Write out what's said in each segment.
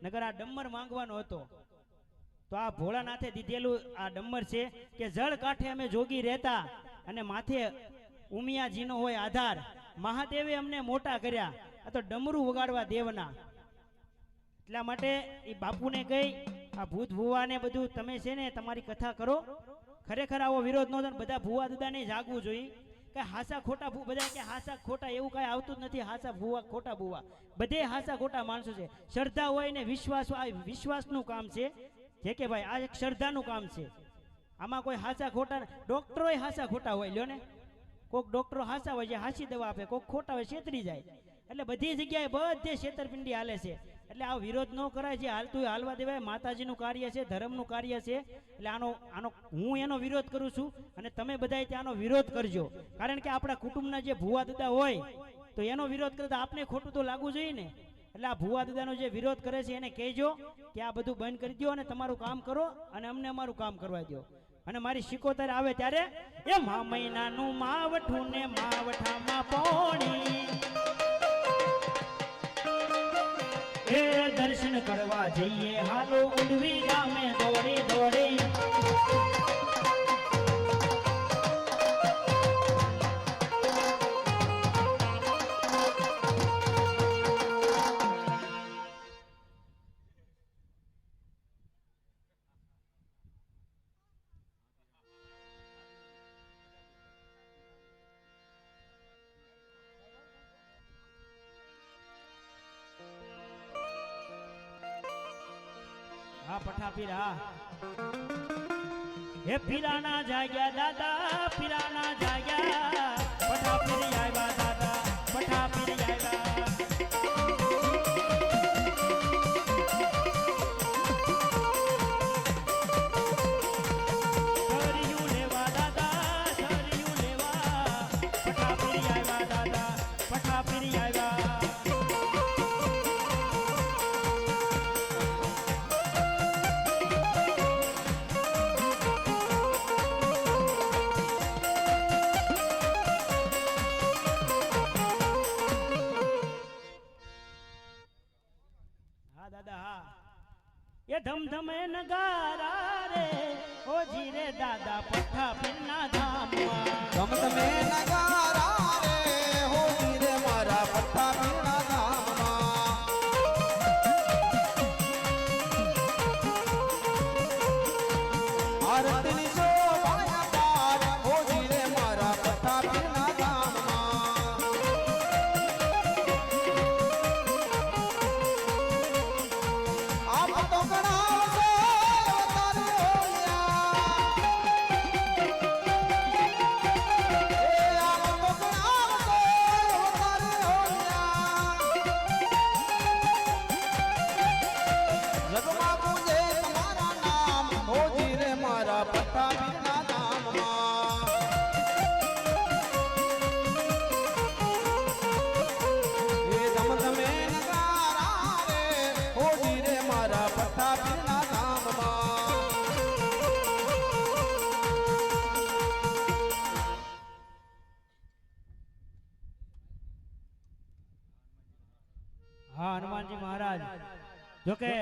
નગર આ ડમર માંગવાનો હતો તો આ ભોળાનાથે દીધેલું આ ડમર છે કે જળ કાંઠે અમે જોગી રહેતા અને માથે ઉમિયાજીનો હોય આધાર મહાદેવે અમને મોટા કર્યા આ તો ડમરું વગાડવા દેવના એટલા માટે એ બાપુને કહી આ ભૂત ભુવાને બધું તમે છે ને તમારી કથા કરો ખરેખર આવો વિરોધ ન થાય બધા ભુવા દાદાને જાગવું જોઈએ કે હાસા ખોટા બધા કે હાસા ખોટા એવું કાંઈ આવતું જ નથી હાસા ભુવા ખોટા ભુવા બધે હાસા ખોટા માણસો છે શ્રદ્ધા હોય ને વિશ્વાસ આ વિશ્વાસનું કામ છે જે કે ભાઈ આ એક શ્રદ્ધાનું કામ છે આમાં કોઈ હાસા ખોટા ડોક્ટરોય હાસા ખોટા હોય લ્યો ને કોઈક ડોક્ટરો હાસા હોય છે હાસી દવા આપે કોઈક ખોટા હોય છેતરી જાય એટલે બધી જગ્યાએ બધે છેતરપિંડી હાલે છે એટલે આ વિરોધ ન કરાય જે હાલતું હાલવા દેવાય માતાજીનું કાર્ય છે ધર્મનું કાર્ય છે એટલે આનો હું એનો વિરોધ કરું છું અને તમે બધાય ત્યાંનો વિરોધ કરજો કારણ કે આપણા કુટુંબના જે ભુવા દાદા હોય તો એનો વિરોધ કરે તો આપને ખોટું તો લાગવું જોઈએ ને એટલે આ ભુવા દાદાનો જે વિરોધ કરે છે એને કહેજો કે આ બધું બંધ કરી દો અને તમારું કામ કરો અને અમને અમારું કામ કરવા દો અને મારી શિકોતર આવે ત્યારે એ મા મહિનાનું માવઠું ને માવઠામાં પોણી એ દર્શન કરવા જઈએ હાલો ઉડવી ગામે દોડી દોડી હા પઠાપીર હા હે પીરાના જાગ્યા દાદા પીરાના જાગ્યા પઠાપીર આવ્યા દાદા પઠાપીર આવ્યા સરિયું લેવા દાદા સરિયું લેવા પઠાપીર આવ્યા દાદા પઠાપીર આવ્યા ये धम धमे नगारा रे ओ जीरे दादा पठा फिरना धाम धम धमे नगारा रे हो जीरे मारा पठा फिरना धाम आरती जो भाया पार हो जीरे मारा पठा फिरना धाम आप तो गणा पट्टा बिना नाम ये दम दमे नगारा रे हो जीरे मारा पट्टा बिना नाम हाँ हनुमान जी महाराज जो के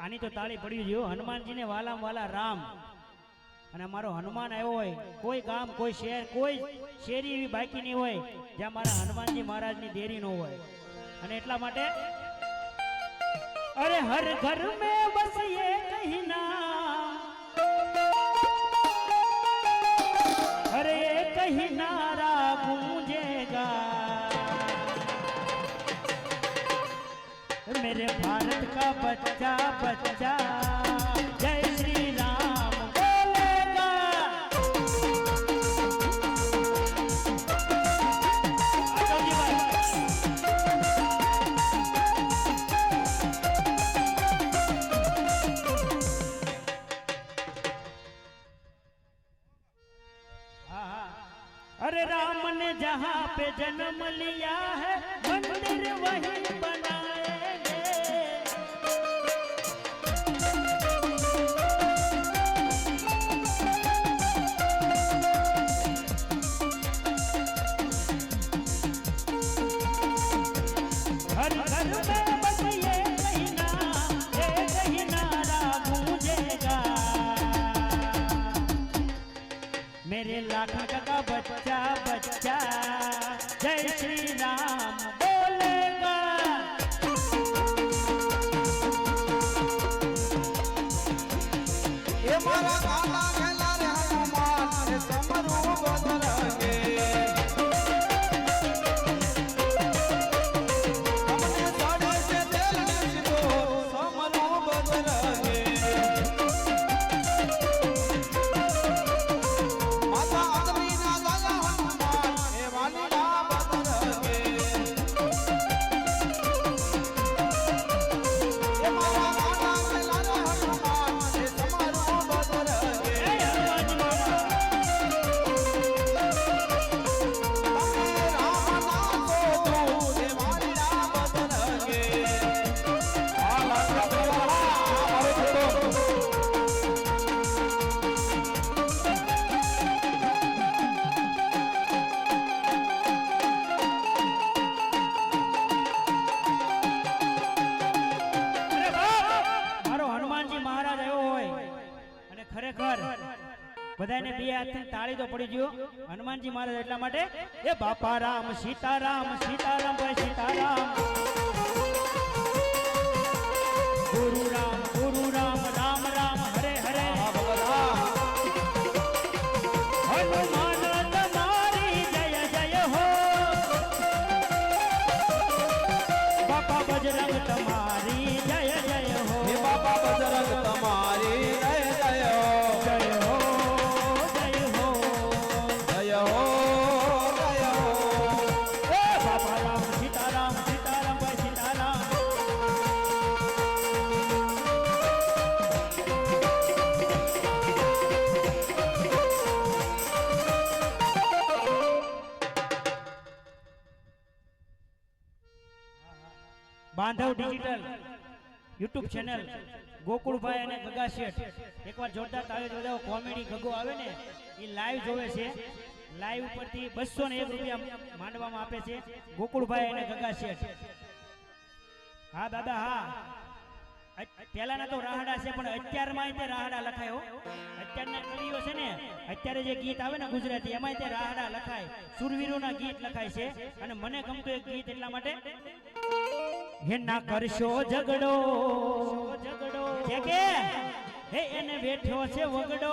आनी तो ताली पड़ी जो हनुमान जी ने वाला वाला राम અને મારો હનુમાન આવ્યો હોય કોઈ ગામ કોઈ શહેર કોઈ શેરી એવી બાકી નહીં હોય જ્યાં મારા હનુમાનજી મહારાજની દેરી ન હોય અને એટલા માટે અરે હર ઘર મે બસ યે કહીના અરે કहीं नारा गूंजेगा मेरे भारत का बच्चा बच्चा जय श्री राम बोलेगा। अरे राम ने जहाँ पे जन्म लिया है मंदिर वहीं बनाएंगे। हर घर में बस ये कहना लाखन का बच्चा बच्चा जय श्री राम बोलेगा। એ મારા કાલા ખેલા રે હનુમાન એ સમરું બદલગે અમને સાડે છે દિલ ને સીધો સમરું બદલગે માતા આદમી ના દાદા હનુમાન એ વાલી ના બદલગે એ મારા કાલા ખેલા રે હનુમાન એ સમરું બદલગે અરે બાપ! મારો હનુમાનજી મહારાજ આવ્યો હોય અને ખરેખર બધાને બે હાથથી તાળી તો પડી ગયો હનુમાનજી મહારાજ એટલા માટે એ બાપા રામ સીતારામ સીતારામ ભાઈ સીતારામ ગુરુ રામ રામ રામ હરે હરે હનુમાન તમારી જય જય હો બાપા બજરંગ તમારી જય જય હો હે બાબા બજરંગ તમારી જય જય હો જય હો જય હો જય હો જય હો એ બાપા રામ સીતારામ સીતારામ ભાઈ Sitaram બાંધવ digital YouTube channel Gokulbhai અને ગગા શેઠ એકવાર જોરદાર તાળી બજાવો કોમેડી ગગો આવે ને એ લાઈવ જોવે છે લાઈવ ઉપરથી 201 રૂપિયા માંડવામાં આપે છે ગોકુળભાઈ અને ગગા શેઠ હા દાદા હા પહેલાના તો રાહડા છે પણ અત્યારમાં તે રાહડા લખાય હો અત્યારના કવિઓ છે ને અત્યારે જે ગીત આવે ને ગુજરાતી એમાં તે રાહડા લખાય સુરવીરોના ગીત લખાય છે અને મને ગમતું એક ગીત એટલા માટે હે ના કરશો ઝઘડો કે કે હે એને બેઠો છે વગડો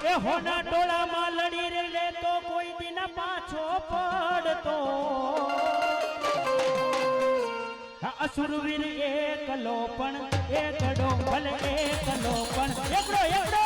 એ હોના ટોળામાં લડી રે તો કોઈ દિન પાછો પડતો અસુરવીર એકલો પણ એકડો ભલે એકલો પણ એકડો એકડો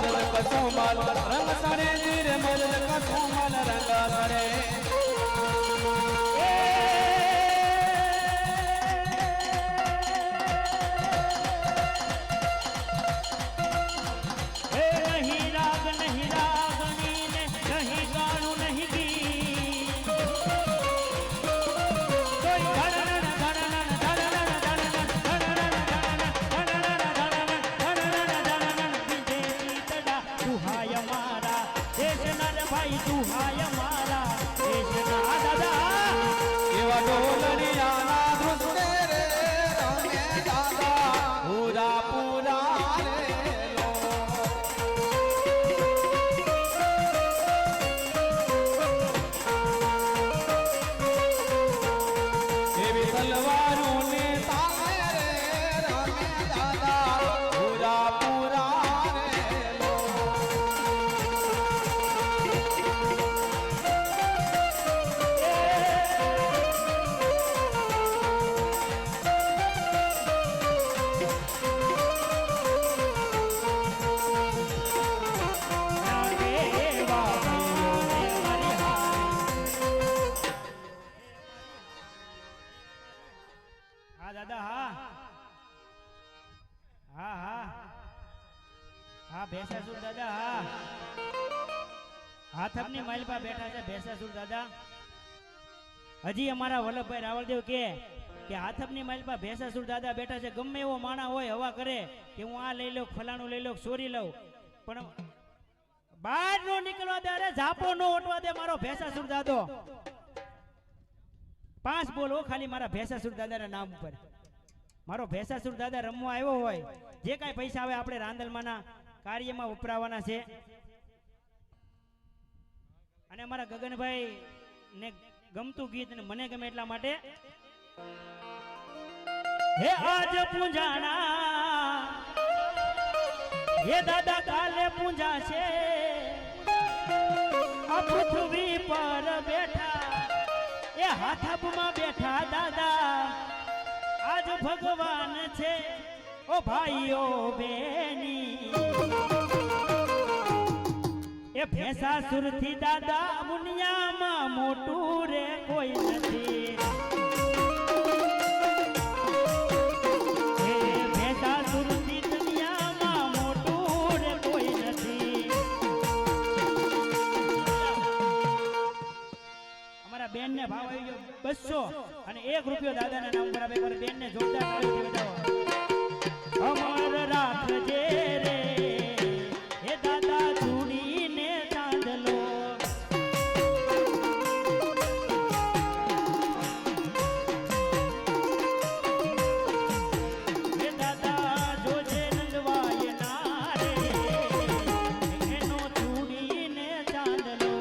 રંગ સરે ધીરે મરદ કસો મન રંગ સરે નહીં રાગ નહીં રાગણી ને નહીં ગાણું નહીં ગીત કોઈ ધડનન ધડનન ધડનન ધડનન ધડનન ધડનન ધડનન વિજય તડા તુહાય મારા દેશ નર ભાઈ તુહાય મારા દેશ હા ભેસાસુર દાદા હા હાથમની માલપા બેઠા છે ભેસાસુર દાદા. હજી અમારા વલ્લભભાઈ રાવળદેવ કે હાથમની માલપા ભેસાસુર દાદા બેઠા છે. ગમે એવો માણા હોય હવા કરે કે હું આ લઈ લઉં ફલાણું લઈ લઉં ચોરી લઉં પણ બહાર નો નીકળવા દે. અરે ઝાપો નો ઓટવા દે મારો ભેસાસુર દાદો. 5 બોલો ખાલી મારા ભેસાસુર દાદાના નામ ઉપર. મારો ભેસાસુર દાદા રમવા આવ્યો હોય જે કાંઈ પૈસા આવે આપણે રાંદલમાંના કાર્યમાં વપરાવાના છે. અને અમારા ગગનભાઈ ને ગમતું ગીત ને મને ગમે એટલા માટે હે આજ પૂંજાણા હે દાદા કાલે પૂંજા છે આ પૃથ્વી પર બેઠા એ હાથાપમાં બેઠા દાદા આજ ભગવાન છે ઓ ભાઈઓ બેની એ ભેસાસુર થી દાદા દુનિયામાં મોટું રે કોઈ નથી. એ ભેસાસુર થી દુનિયામાં મોટું રે કોઈ નથી. અમારા બેન ને ભાવ આવી ગયો 200 અને 1 રૂપિયો દાદાના નામ પર આપે. બેન ને જોરદાર તાળીઓથી બજાવો. અમર રાખજે રે હે દાદા ચૂડીને ચાંદલો. હે દાદા જોજે નંદવાય ના રે એનો ચૂડીને ચાંદલો.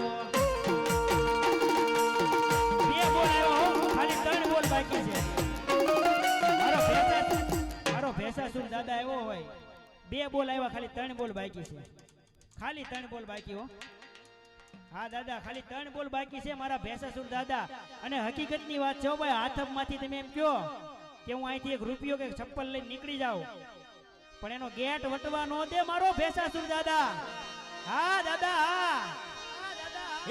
બે બોલાયો ખાલી 3 બોલ બાકી છે. મારો ભેસાસુર દાદા આવ્યો હોય 2 બોલ આવ્યા ખાલી 3 બોલ બાકી છે. ખાલી 3 બોલ બાકી હો. હા દાદા ખાલી 3 બોલ બાકી છે મારા ભેસાસુર દાદા. અને હકીકતની વાત છે ભાઈ હાથમમાંથી તમે એમ કહો કે હું અહીંથી 1 રૂપિયો કે ચપ્પલ લઈને નીકળી જાઉં પણ એનો ગેટ વટવા નો દે મારો ભેસાસુર દાદા. હા દાદા હા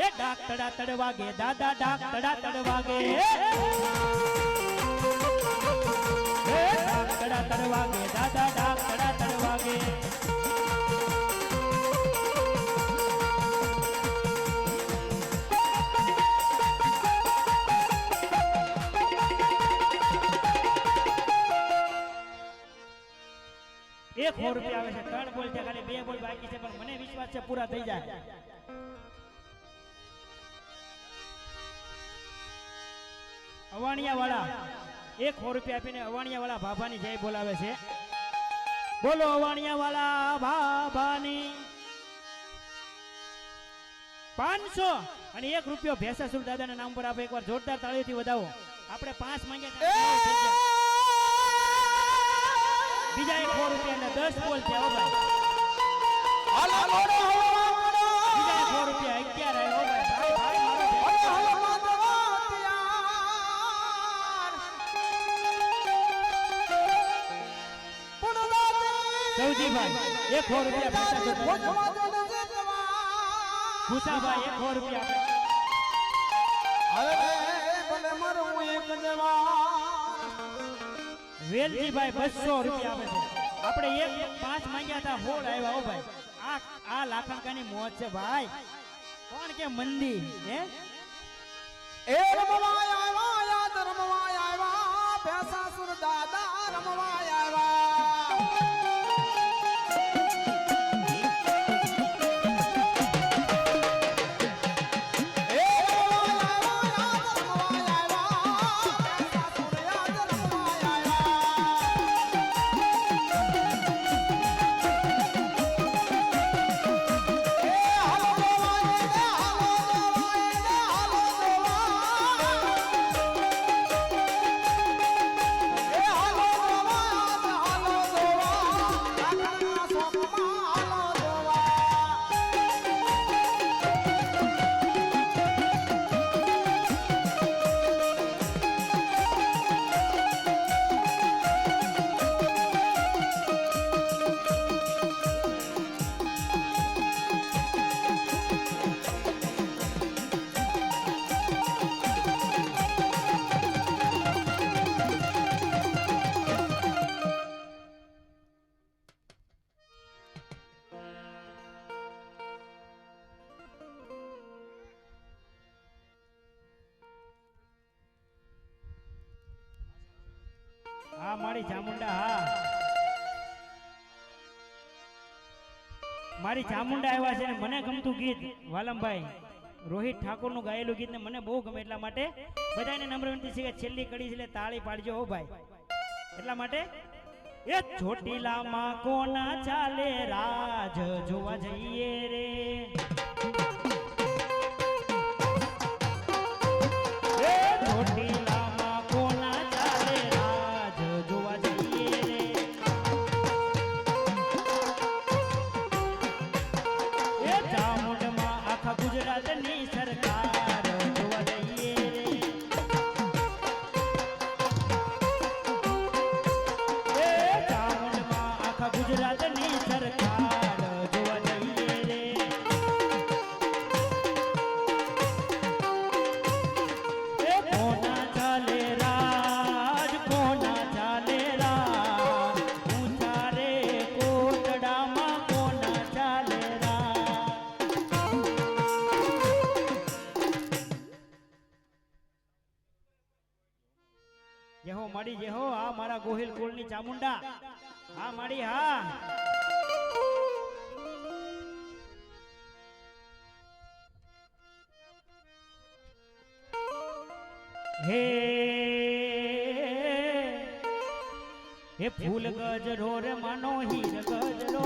એ ડાક તડા તડ વાગે દાદા ડાક તડા તડ વાગે. ડાક તડા તડ વાગે દાદા ડાક તડા તડ વાગે. એક ₹100 આવે છે. 3 બોલ છે ખાલી 2 બોલ બાકી છે પણ મને વિશ્વાસ છે પૂરા થઈ જાય. અવાણિયા વાળા ₹100 આપીને અવાણિયા વાળા ભાભાની જય બોલાવે છે. બોલો અવાણિયા વાળા ભાભાની. 500 અને ₹1 ભેસાસુર દાદાના નામ પર આપે. એકવાર જોરદાર તાળીઓથી વધાવો. આપણે 5 માંગ્યા બીજા ₹100 ને 10 બોલ છે. બીજા ₹100 11 ભૂસાભાઈ વેલજીભાઈ ₹200 આપે છે. આપણે 5 માંગ્યા હતા 16 આવ્યા હો ભાઈ. આ લાખણકાની મોજ છે ભાઈ. કોણ કે મંદી હે એ રમવાય આવ્યા યાદ રમવાય આવ્યા ભેસાસુર દાદા રમવાય આવ્યા. આ મારી ચામુંડા હા મારી ચામુંડા આવ્યા છે ને મને ગમતું ગીત વાલમભાઈ રોહિત ઠાકોરનું ગાયેલું ગીત ને મને બહુ ગમે એટલા માટે બધાને નમ્ર વિનંતી છે કે છેલ્લી કડી છે એટલે તાળી પાડજો હો ભાઈ એટલા માટે એ ચોટીલામાં કોના ચાલે રાજ જોવા જઈએ રે એ ચોટીલામાં કોના ચાલે રાજ જોવા જઈએ રે એ ચામુંડમાં આખા ગુજરાતની સરકાર જોવા જઈએ રે એ ચામુંડમાં આખા ગુજરાતની સરકાર જોવા જઈએ રે એ કોના ચાલે રાજ કોના ચાલે રાજ ઊંચા રે કોટડામાં કોના ચાલે રાજ જેહો માડી જેહો આ મારા ગોહિલ કુળની ચામુંડા હા માડી હા હે હે ફૂલ ગજરો રે માનો હીર ગજરો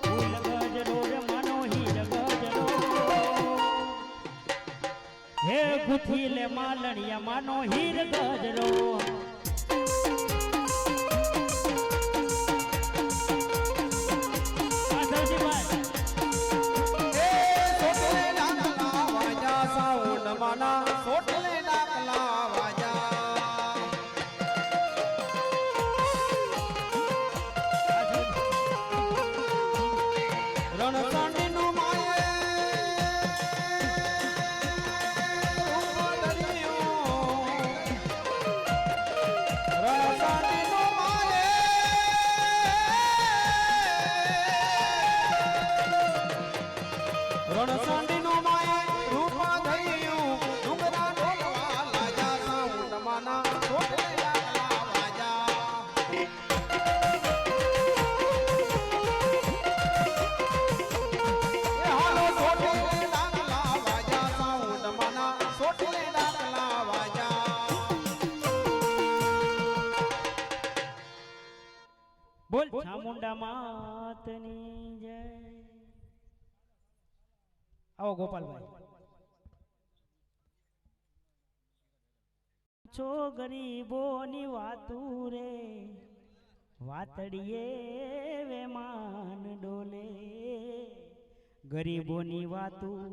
ફૂલ ગજરો રે માનો હીર ગજરો હે ગુથી લે માલણિયા માનો હીર ગજરો સોટલે ડાકલા વાજા રણસાંડી નું માયે રણસાંડી નું માયે રણસાંડી નું માયે રૂપા ધર્યું ડુંગરા ઢોલવા લાજા સાઉન્ડ માના સોટલે ડાકલા વાજા એ હાલો સોટલે ડાકલા વાજા સાઉન્ડ માના સોટલે ડાકલા વાજા બોલ ચામુંડા માતની જય આવો ગોપાલભાઈ છો ગરીબોની વાતું રે વાતડીએ વેમાન ડોલે ગરીબોની વાતું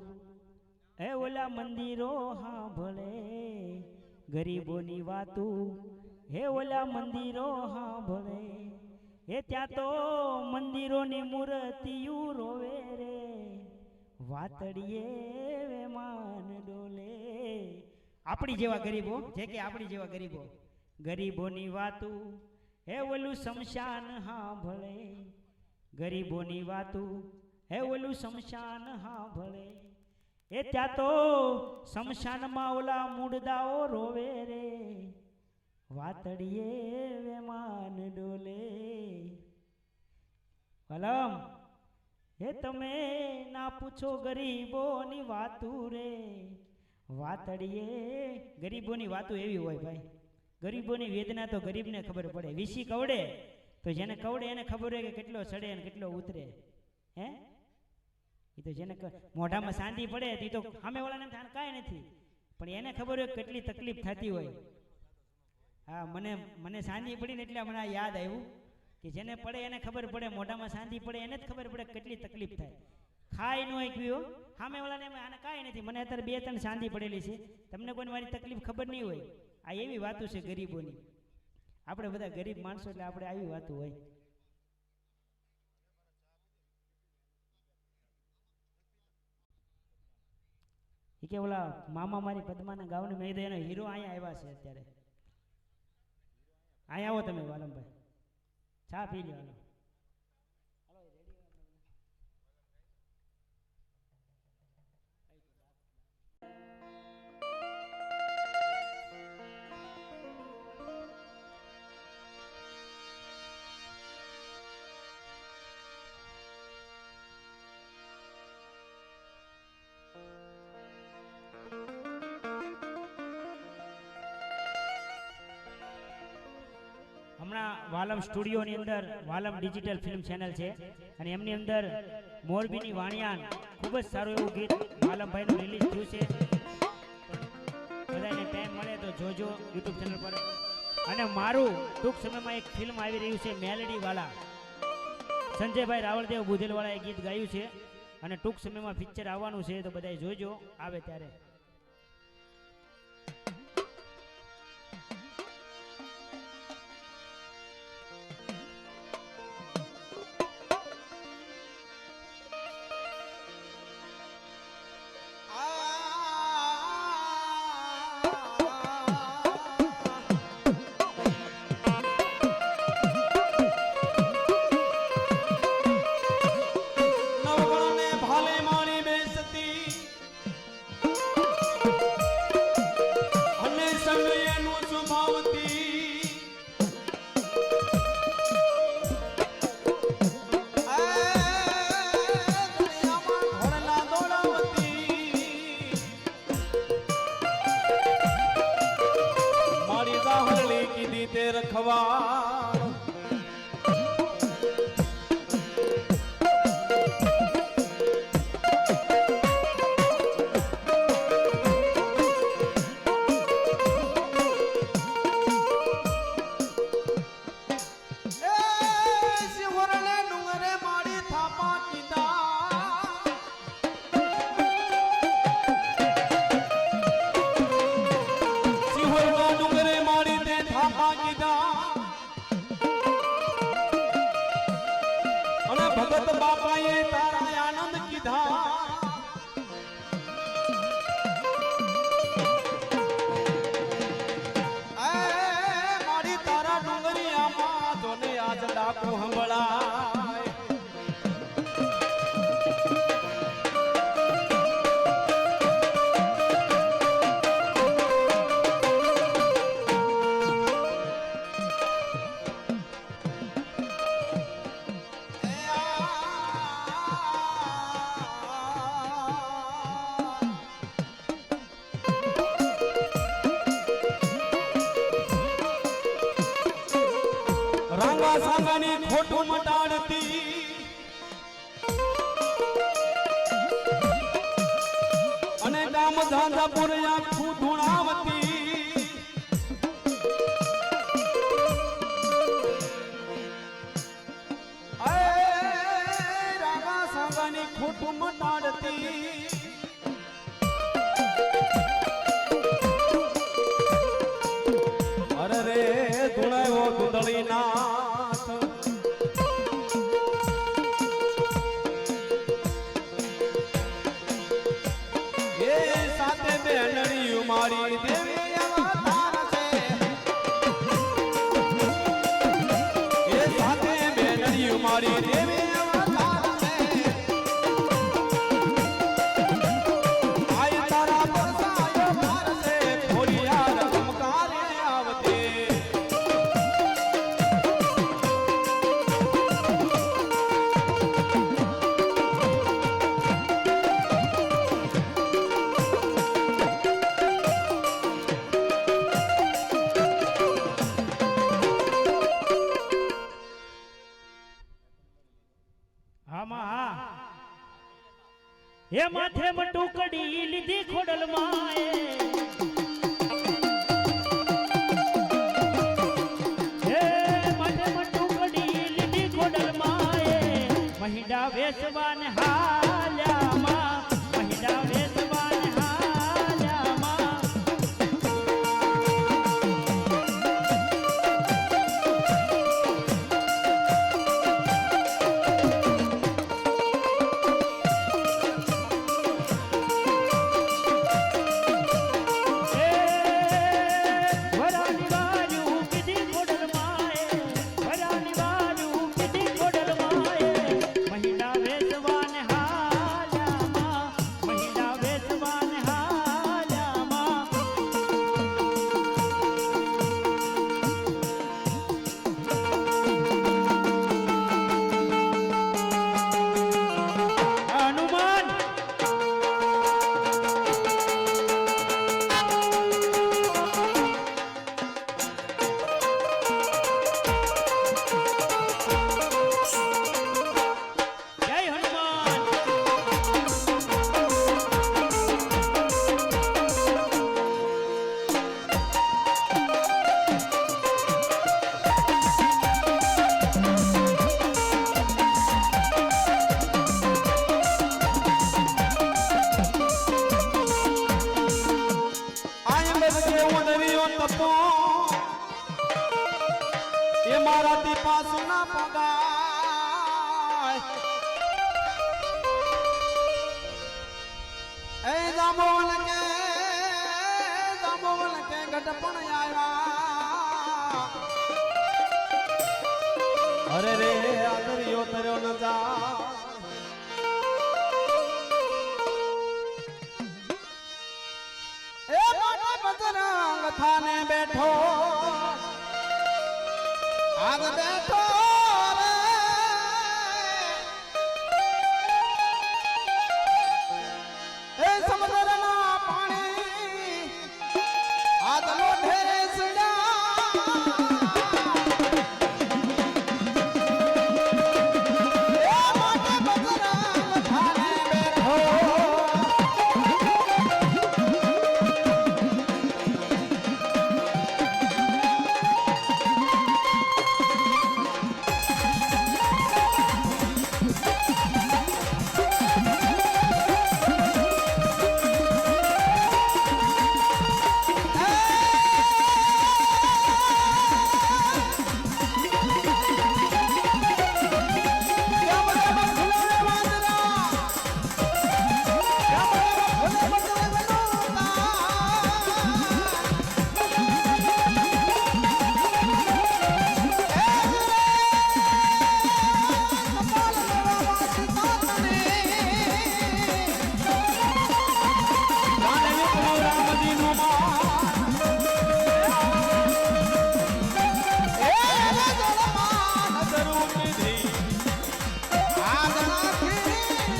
એ ઓલા મંદિરો સાંભળે ગરીબોની વાતું હે ઓલા મંદિરો સાંભળે એ ત્યાં તો મંદિરોની મૂર્તિઓ રોવે રે વાતડીએ વેમાન ડોલે આપણી જેવા ગરીબો જે કે આપણી જેવા ગરીબો ગરીબોની વાતું હે ઓલું શમશાન સાંભળે ગરીબોની વાતું હે ઓલું શમશાન સાંભળે એ ત્યાં તો શમશાનમાં ઓલા મૂળદાઓ રોવે રે વાતડીએ વેમાન ડોલે કલમ હે તમે ના પૂછો ગરીબોની વાતું રે વાતડીએ ગરીબોની વાતું એવી હોય ભાઈ ગરીબોની વેદના તો ગરીબને ખબર પડે વીસી કવડે તો જેને કવડે એને ખબર હોય કે કેટલો ચડે અને કેટલો ઉતરે હે એ તો જેને મોઢામાં શાંતિ પડે એ તો સામેવાળાને કાંઈ નથી પણ એને ખબર હોય કેટલી તકલીફ થતી હોય હા મને શાંતિ પડી ને એટલે મને યાદ આવ્યું કે જેને પડે એને ખબર પડે મોઢામાં શાંતિ પડે એને જ ખબર પડે કેટલી તકલીફ થાય ખાઈ ન એકવ્યો સામેવાળાને આને કાંઈ નથી મને અત્યારે 2-3 શાંતિ પડેલી છે તમને કોઈને મારી તકલીફ ખબર નહીં હોય આ એવી વાતો છે ગરીબોની આપણે બધા ગરીબ માણસો એટલે આપણે આવી વાતો હોય એ કે ઓલા મામા મારી પદ્માના ગાવને મેં કીધું એનો હીરો અહીંયા આવ્યા છે અત્યારે અહીંયા આવો તમે વાલમભાઈ ચા પી લો હાલો વાલમ સ્ટુડિયોની અંદર વાલમ ડિજિટલ ફિલ્મ ચેનલ છે અને એમની અંદર મોરબીની વાણિયાન ખૂબ જ સારું એવું ગીત વાલમભાઈનું રિલીઝ થયું છે. બધાને ટાઈમ મળે તો જોજો યુટ્યુબ ચેનલ પર. અને મારું ટૂંક સમયમાં એક ફિલ્મ આવી રહ્યું છે મેલેડી વાલા. સંજયભાઈ રાવળદેવ બુધેલવાળાએ ગીત ગાયું છે અને ટૂંક સમયમાં પિક્ચર આવવાનું છે તો બધા જોજો આવે ત્યારે. ભગત બાપાએ તારા આનંદ કીધા. મારી તારા ડુંગરિયામાં જોને આજ ડાકો હંભળાય. રાંગા સાંગાની ખોટું મટાડતી અને ગામ ધાંધાપુર આખું ધૂણાવતી. રાંગા સાંગાની ખોટું મટાડતી અરે રે ધૂણાયો ધૂંધળી નાથ. એ સાથે બેનડી મારી દેવી અવતાર છે. એ સાથે બેનડી મારી દેવી અવતાર છે. આય તારા પરસાયો ભાર છે ખોડિયાર ચમકારે આવતી. એ માથે મટુકડી લીધી ખોડલ માએ. એ માથે મટુકડી લીધી ખોડલ માએ. મહિડા વેસવાને હાલ્યામાં મહિડા વેસવાને હાલ્યામાં. મહિડા પાછું ના પગાય એ જાંબુવન કે ગઢપણ આવ્યા અરે રે આદરિયો તર્યો ન જા એ મોટા બજરંગ થાને બેઠો આજ બેઠો